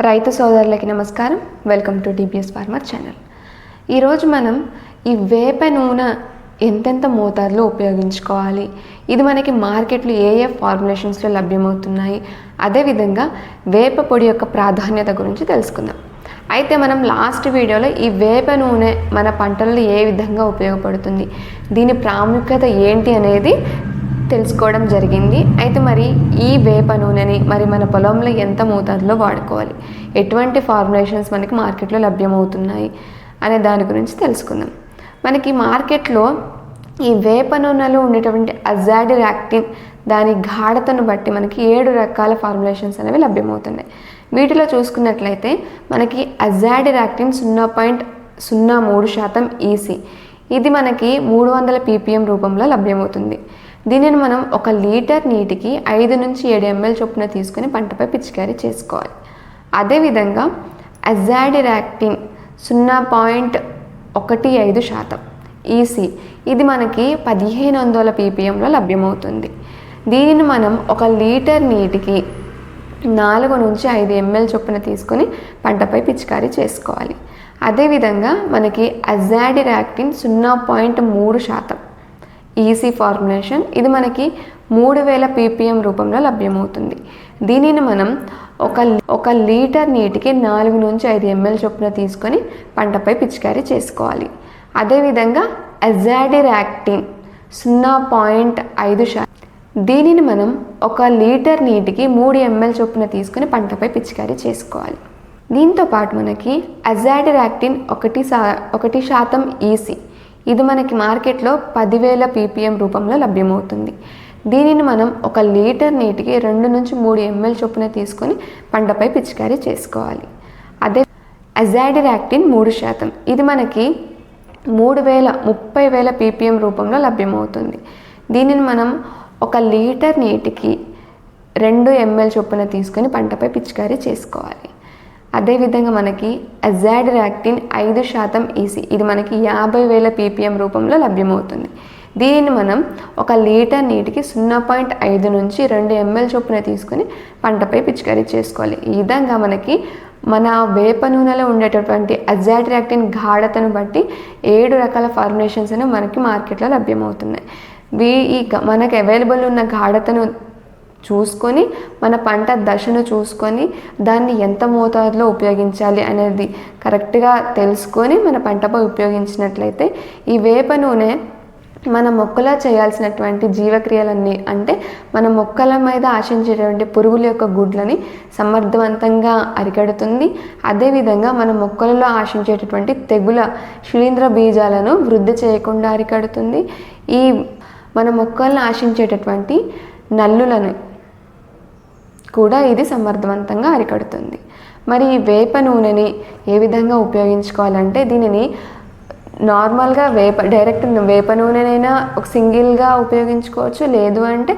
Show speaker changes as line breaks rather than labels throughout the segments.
రైతు సోదరులకి నమస్కారం. Welcome to DBS farmer channel. ఈరోజు మనం ఈ వేప నూనె ఎంతెంత మోతాదులో ఉపయోగించుకోవాలి, ఇది మనకి మార్కెట్లో ఏ ఫార్ములేషన్స్లో లభ్యమవుతున్నాయి, అదేవిధంగా వేప పొడి యొక్క ప్రాధాన్యత గురించి తెలుసుకుందాం. అయితే మనం లాస్ట్ వీడియోలో ఈ వేప నూనె మన పంటల్లో ఏ విధంగా ఉపయోగపడుతుంది, దీని ప్రాముఖ్యత ఏంటి అనేది తెలుసుకోవడం జరిగింది. అయితే మరి ఈ వేప నూనెని మరి మన పొలంలో ఎంత మోతాదులో వాడుకోవాలి, ఎటువంటి ఫార్ములేషన్స్ మనకి మార్కెట్లో లభ్యమవుతున్నాయి అనే దాని గురించి తెలుసుకుందాం. మనకి మార్కెట్లో ఈ వేప నూనెలో ఉండేటువంటి అజాడిరాక్టిన్ దాని గాఢతను బట్టి మనకి 7 రకాల ఫార్ములేషన్స్ అనేవి లభ్యమవుతున్నాయి. వీటిలో చూసుకున్నట్లయితే మనకి అజాడిరాక్టిన్ 0.03% ఈసీ, ఇది మనకి 300 ppm రూపంలో లభ్యమవుతుంది. దీనిని మనం 1 లీటర్ నీటికి 5 నుంచి 7 ml చొప్పున తీసుకుని పంటపై పిచికారీ చేసుకోవాలి. అదేవిధంగా అజాడిరాక్టిన్ 0.15% ఈసీ, ఇది మనకి 1500 ppmలో లభ్యమవుతుంది. దీనిని మనం 1 లీటర్ నీటికి 4 నుంచి 5 ml చొప్పున తీసుకొని పంటపై పిచికారీ చేసుకోవాలి. అదేవిధంగా మనకి అజాడిరాక్టిన్ 0.3% ఈసీ ఫార్ములేషన్, ఇది మనకి 3000 ppm రూపంలో లభ్యమవుతుంది. దీనిని మనం 1 లీటర్ నీటికి 4 నుంచి 5 ml చొప్పున తీసుకొని పంటపై పిచికారీ చేసుకోవాలి. అదేవిధంగా అజాడిరాక్టిన్ 0.5%, దీనిని మనం 1 లీటర్ నీటికి 3 ml చొప్పున తీసుకొని పంటపై పిచికారీ చేసుకోవాలి. దీంతో పాటు మనకి అజాడిరాక్టిన్ 1% ఈసీ, ఇది మనకి మార్కెట్లో 10,000 ppm రూపంలో లభ్యమవుతుంది. దీనిని మనం 1 లీటర్ నీటికి 2 నుంచి 3 ml చొప్పున తీసుకొని పంటపై పిచికారీ చేసుకోవాలి. అదే అజాడిరాక్టిన్ 3%, ఇది మనకి 30,000 ppm రూపంలో లభ్యమవుతుంది. దీనిని మనం 1 లీటర్ నీటికి 2 ml చొప్పున తీసుకొని పంటపై పిచికారీ చేసుకోవాలి. అదేవిధంగా మనకి అజాడిరాక్టిన్ 5% ఈసీ, ఇది మనకి 50,000 ppm రూపంలో లభ్యమవుతుంది. దీనిని మనం 1 లీటర్ నీటికి 0.5 నుంచి 2 ml చొప్పున తీసుకొని పంటపై పిచికారీ చేసుకోవాలి. ఈ విధంగా మనకి మన వేప నూనెలో ఉండేటటువంటి అజాడిరాక్టిన్ గాఢతను బట్టి 7 రకాల ఫార్ములేషన్స్ అనేవి మనకి మార్కెట్లో లభ్యమవుతున్నాయి. మనకు అవైలబుల్ ఉన్న గాఢతను చూసుకొని, మన పంట దశను చూసుకొని, దాన్ని ఎంత మోతాదులో ఉపయోగించాలి అనేది కరెక్ట్గా తెలుసుకొని మన పంటపై ఉపయోగించినట్లయితే ఈ వేప నూనె మన మొక్కలో చేయాల్సినటువంటి జీవక్రియలన్నీ, అంటే మన మొక్కల మీద ఆశించేటువంటి పురుగుల యొక్క గుడ్లని సమర్థవంతంగా అరికడుతుంది. అదేవిధంగా మన మొక్కలలో ఆశించేటటువంటి తెగుల శిలీంద్ర బీజాలను వృద్ధి చేయకుండా అరికడుతుంది. ఈ మన మొక్కలను ఆశించేటటువంటి నల్లులను కూడా ఇది సమర్థవంతంగా అరికడుతుంది. మరి ఈ వేప నూనెని ఏ విధంగా ఉపయోగించుకోవాలంటే, దీనిని నార్మల్గా డైరెక్ట్ వేప నూనెనైనా ఒక సింగిల్గా ఉపయోగించుకోవచ్చు, లేదు అంటే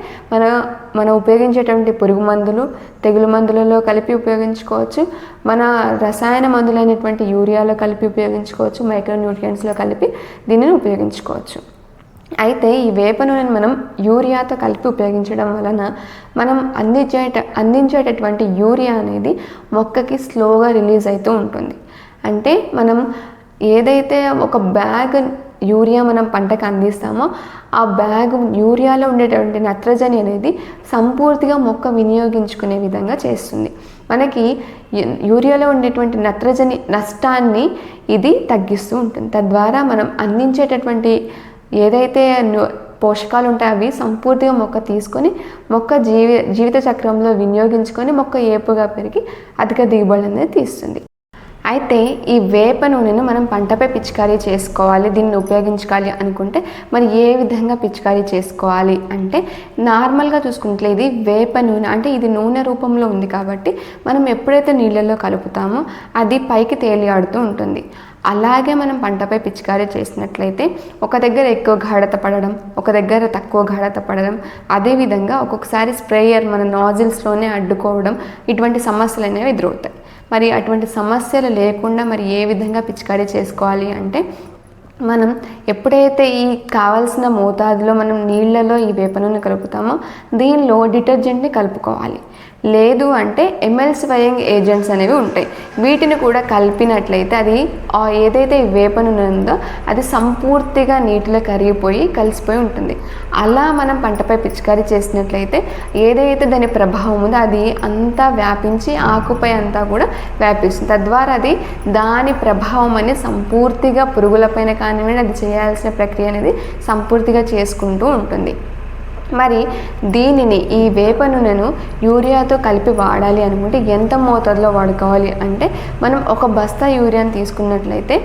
మన ఉపయోగించేటువంటి పురుగు మందులు, తెగులు మందులలో కలిపి ఉపయోగించుకోవచ్చు, మన రసాయన మందులైనటువంటి యూరియాలో కలిపి ఉపయోగించుకోవచ్చు, మైక్రోన్యూట్రియంట్స్లో కలిపి దీనిని ఉపయోగించుకోవచ్చు. అయితే ఈ వేప నూనెను మనం యూరియాతో కలిపి ఉపయోగించడం వలన మనం అందించేటటువంటి యూరియా అనేది మొక్కకి స్లోగా రిలీజ్ అవుతూ ఉంటుంది. అంటే మనం ఏదైతే ఒక బ్యాగ్ యూరియా మనం పంటకు అందిస్తామో ఆ బ్యాగ్ యూరియాలో ఉండేటువంటి నత్రజని అనేది సంపూర్తిగా మొక్క వినియోగించుకునే విధంగా చేస్తుంది. మనకి యూరియాలో ఉండేటువంటి నత్రజని నష్టాన్ని ఇది తగ్గిస్తూ ఉంటుంది. తద్వారా మనం అందించేటటువంటి ఏదైతే పోషకాలు ఉంటాయో అవి సంపూర్తిగా మొక్క తీసుకొని మొక్క జీవిత చక్రంలో వినియోగించుకొని మొక్క ఏపుగా పెరిగి అధిక దిగుబడి అనేది తీస్తుంది. అయితే ఈ వేప నూనెను మనం పంటపై పిచికారీ చేసుకోవాలి, దీన్ని ఉపయోగించుకోవాలి అనుకుంటే మరి ఏ విధంగా పిచికారీ చేసుకోవాలి అంటే, నార్మల్గా చూసుకుంటే ఇది వేప నూనె అంటే ఇది నూనె రూపంలో ఉంది కాబట్టి మనం ఎప్పుడైతే నీళ్ళల్లో కలుపుతామో అది పైకి తేలియాడుతూ ఉంటుంది. అలాగే మనం పంటపై పిచికారీ చేసినట్లయితే ఒక దగ్గర ఎక్కువ గాఢత పడడం, ఒక దగ్గర తక్కువ గాఢత పడడం, అదేవిధంగా ఒక్కొక్కసారి స్ప్రేయర్ మన నాజిల్స్లోనే అడ్డుకోవడం, ఇటువంటి సమస్యలు అనేవి ఎదురవుతాయి. మరి అటువంటి సమస్యలు లేకుండా మరి ఏ విధంగా పిచికారీ చేసుకోవాలి అంటే, మనం ఎప్పుడైతే ఈ కావాల్సిన మోతాదులో మనం నీళ్ళలో ఈ వేప నూనె కలుపుతామో దీనిలో డిటర్జెంట్ని కలుపుకోవాలి. లేదు అంటే ఎమల్సిఫయింగ్ ఏజెంట్స్ అనేవి ఉంటాయి, వీటిని కూడా కలిపినట్లయితే అది ఏదైతే వేప నూనె ఉందో అది సంపూర్తిగా నీటిలో కరిగిపోయి కలిసిపోయి ఉంటుంది. అలా మనం పంటపై పిచికారీ చేసినట్లయితే ఏదైతే దాని ప్రభావం ఉందో అది అంతా వ్యాపించి ఆకుపై అంతా కూడా వ్యాపిస్తుంది. తద్వారా అది దాని ప్రభావం అనేది సంపూర్తిగా పురుగులపైన కానివ్వండి అది చేయాల్సిన ప్రక్రియ అనేది సంపూర్తిగా చేసుకుంటూ ఉంటుంది. మరి దీనిని ఈ వేప నూనెను యూరియాతో కలిపి వాడాలి అనుకుంటే ఎంత మోతాదులో వాడుకోవాలి అంటే మనం ఒక బస్తా యూరియాని తీసుకున్నట్లయితే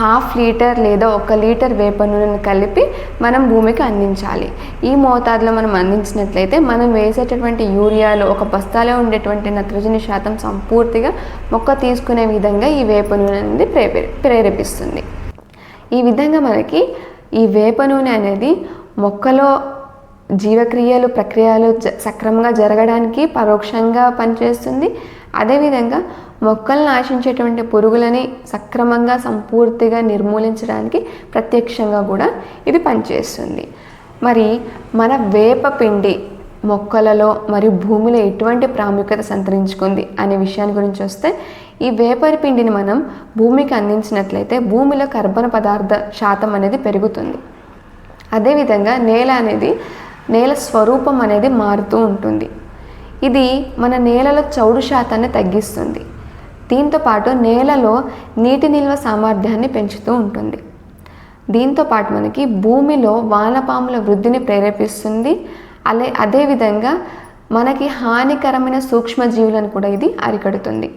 1/2 లీటర్ లేదా 1 లీటర్ వేప నూనెను కలిపి మనం భూమికి అందించాలి. ఈ మోతాదులో మనం అందించినట్లయితే మనం వేసేటటువంటి యూరియాలో ఒక బస్తాలో ఉండేటువంటి నత్రజని శాతం సంపూర్తిగా మొక్క తీసుకునే విధంగా ఈ వేప నూనె అనేది ప్రేరేపిస్తుంది. ఈ విధంగా మనకి ఈ వేప నూనె అనేది మొక్కలో జీవక్రియలు ప్రక్రియలు సక్రమంగా జరగడానికి పరోక్షంగా పనిచేస్తుంది. అదేవిధంగా మొక్కలను ఆశించేటువంటి పురుగులని సక్రమంగా సంపూర్తిగా నిర్మూలించడానికి ప్రత్యక్షంగా కూడా ఇది పనిచేస్తుంది. మరి మన వేప పిండి మొక్కలలో మరియు భూమిలో ఎటువంటి ప్రాముఖ్యత సంతరించుకుంది అనే విషయాన్ని గురించి వస్తే ఈ వేప పిండిని మనం భూమికి అందించినట్లయితే భూమిలో కర్బన పదార్థ శాతం అనేది పెరుగుతుంది. అదేవిధంగా నేల స్వరూపం అనేది మారుతూ ఉంటుంది. ఇది మన నేలలో చౌడు శాతాన్ని తగ్గిస్తుంది. దీంతోపాటు నేలలో నీటి నిల్వ సామర్థ్యాన్ని పెంచుతూ ఉంటుంది. దీంతోపాటు మనకి భూమిలో వానపాముల వృద్ధిని ప్రేరేపిస్తుంది. అదేవిధంగా మనకి హానికరమైన సూక్ష్మజీవులను కూడా ఇది అరికడుతుంది.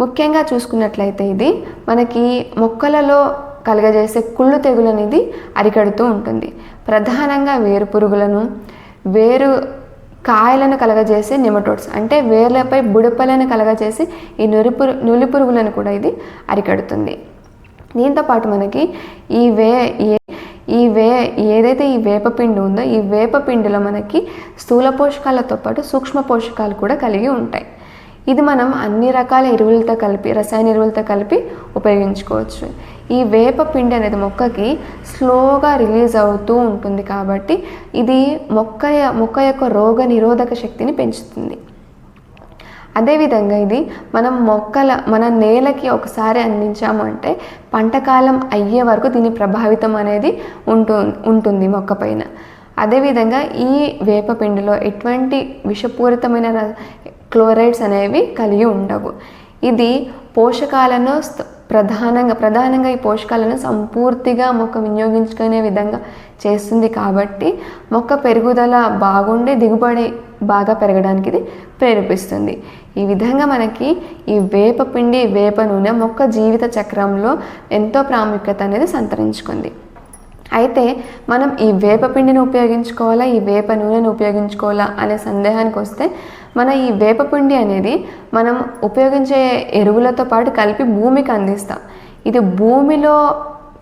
ముఖ్యంగా చూసుకున్నట్లయితే ఇది మనకి మొక్కలలో కలగజేసే కుళ్ళు తెగులు అనేది అరికడుతూ ఉంటుంది. ప్రధానంగా వేరు పురుగులను, కాయలను కలగజేసే నెమటోడ్స్ అంటే వేర్లపై బుడపలను కలగజేసి ఈ నులి పురుగులను కూడా ఇది అరికడుతుంది. దీంతోపాటు మనకి ఏదైతే ఈ వేపపిండి ఉందో ఈ వేపపిండిలో మనకి స్థూల పోషకాలతో పాటు సూక్ష్మ పోషకాలు కూడా కలిగి ఉంటాయి. ఇది మనం అన్ని రకాల ఎరువులతో కలిపి రసాయన ఎరువులతో కలిపి ఉపయోగించుకోవచ్చు. ఈ వేప పిండి అనేది మొక్కకి స్లోగా రిలీజ్ అవుతూ ఉంటుంది కాబట్టి ఇది మొక్క యొక్క రోగ నిరోధక శక్తిని పెంచుతుంది. అదేవిధంగా ఇది మన నేలకి ఒకసారి అందించాము అంటే పంటకాలం అయ్యే వరకు దీని ప్రభావితం అనేది ఉంటుంది మొక్క పైన. అదేవిధంగా ఈ వేప పిండిలో ఎటువంటి విషపూరితమైన క్లోరైడ్స్ అనేవి కలిగి ఉండవు. ఇది పోషకాలను ప్రధానంగా ఈ పోషకాలను సంపూర్తిగా మొక్క వినియోగించుకునే విధంగా చేస్తుంది కాబట్టి మొక్క పెరుగుదల బాగుండి దిగుబడి బాగా పెరగడానికి ఇది ప్రేరేపిస్తుంది. ఈ విధంగా మనకి ఈ వేపపిండి వేప నూనె మొక్క జీవిత చక్రంలో ఎంతో ప్రాముఖ్యత అనేది సంతరించుకుంది. అయితే మనం ఈ వేపపిండిని ఉపయోగించుకోవాలా ఈ వేప నూనెను ఉపయోగించుకోవాలా అనే సందేహానికి వస్తే మన ఈ వేపపిండి అనేది మనం ఉపయోగించే ఎరువులతో పాటు కలిపి భూమికి అందిస్తాం. ఇది భూమిలో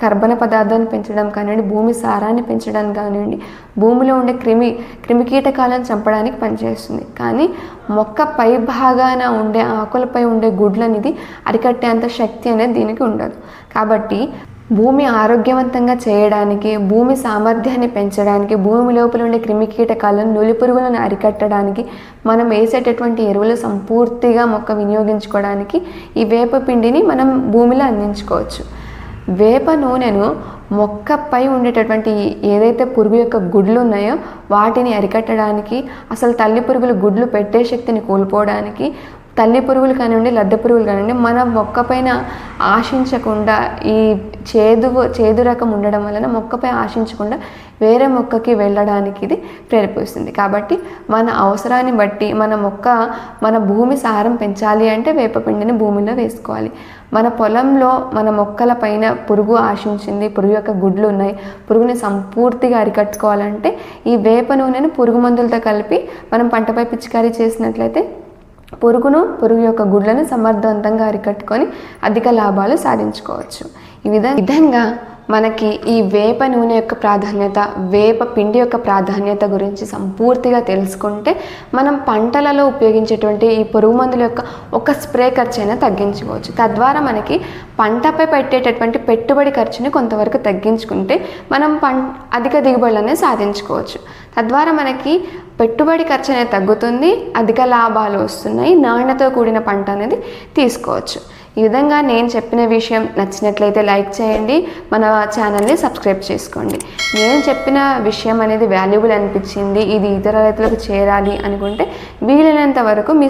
కర్బన పదార్థాన్ని పెంచడం కానివ్వండి, భూమి సారాన్ని పెంచడానికి కానివ్వండి, భూమిలో ఉండే క్రిమికీటకాలను చంపడానికి పనిచేస్తుంది. కానీ మొక్క పై భాగాన ఉండే ఆకులపై ఉండే గుడ్లు అనేది అరికట్టేంత శక్తి అనేది దీనికి ఉండదు. కాబట్టి భూమి ఆరోగ్యవంతంగా చేయడానికి, భూమి సామర్థ్యాన్ని పెంచడానికి, భూమి లోపల ఉండే క్రిమికీటకాలను నులి పురుగులను అరికట్టడానికి మనం వేసేటటువంటి ఎరువులు సంపూర్తిగా మొక్క వినియోగించుకోవడానికి ఈ వేప పిండిని మనం భూమిలో అందించుకోవచ్చు. వేప నూనెను మొక్కపై ఉండేటటువంటి ఏదైతే పురుగు యొక్క గుడ్లు ఉన్నాయో వాటిని అరికట్టడానికి, అసలు తల్లి పురుగులు గుడ్లు పెట్టే శక్తిని కోల్పోవడానికి, తల్లి పురుగులు కానివ్వండి లద్దె పురుగులు కానివ్వండి మన మొక్కపైన ఆశించకుండా ఈ చేదు రకం ఉండడం వలన మొక్కపై ఆశించకుండా వేరే మొక్కకి వెళ్ళడానికి ఇది ప్రేరేపిస్తుంది. కాబట్టి మన అవసరాన్ని బట్టి మన భూమి సారం పెంచాలి అంటే వేపపిండిని భూమిలో వేసుకోవాలి. మన పొలంలో మన మొక్కల పైన పురుగు ఆశించింది, పురుగు యొక్క గుడ్లు ఉన్నాయి, పురుగుని సంపూర్తిగా అరికట్టుకోవాలంటే ఈ వేప నూనెను పురుగు మందులతో కలిపి మనం పంటపై పిచికారీ చేసినట్లయితే పురుగు యొక్క గుడ్లను సమర్థవంతంగా అరికట్టుకొని అధిక లాభాలు సాధించుకోవచ్చు. ఈ విధంగా మనకి ఈ వేప నూనె యొక్క ప్రాధాన్యత, వేప పిండి యొక్క ప్రాధాన్యత గురించి సంపూర్తిగా తెలుసుకుంటే మనం పంటలలో ఉపయోగించేటువంటి ఈ పురుగు మందుల యొక్క ఒక స్ప్రే ఖర్చు అయినా తగ్గించుకోవచ్చు. తద్వారా మనకి పంటపై పెట్టేటటువంటి పెట్టుబడి ఖర్చుని కొంతవరకు తగ్గించుకుంటే మనం అధిక దిగుబడులనే సాధించుకోవచ్చు. తద్వారా మనకి పెట్టుబడి ఖర్చు అనేది తగ్గుతుంది, అధిక లాభాలు వస్తున్నాయి, నాణ్యతతో కూడిన పంట అనేది తీసుకోవచ్చు. ఈ విధంగా నేను చెప్పిన విషయం నచ్చినట్లయితే లైక్ చేయండి, మన ఛానల్ని సబ్స్క్రైబ్ చేసుకోండి. నేను చెప్పిన విషయం అనేది వాల్యుబుల్ అనిపించింది, ఇది ఇతర రైతులకు చేరాలి అనుకుంటే వీలైనంత వరకు మీ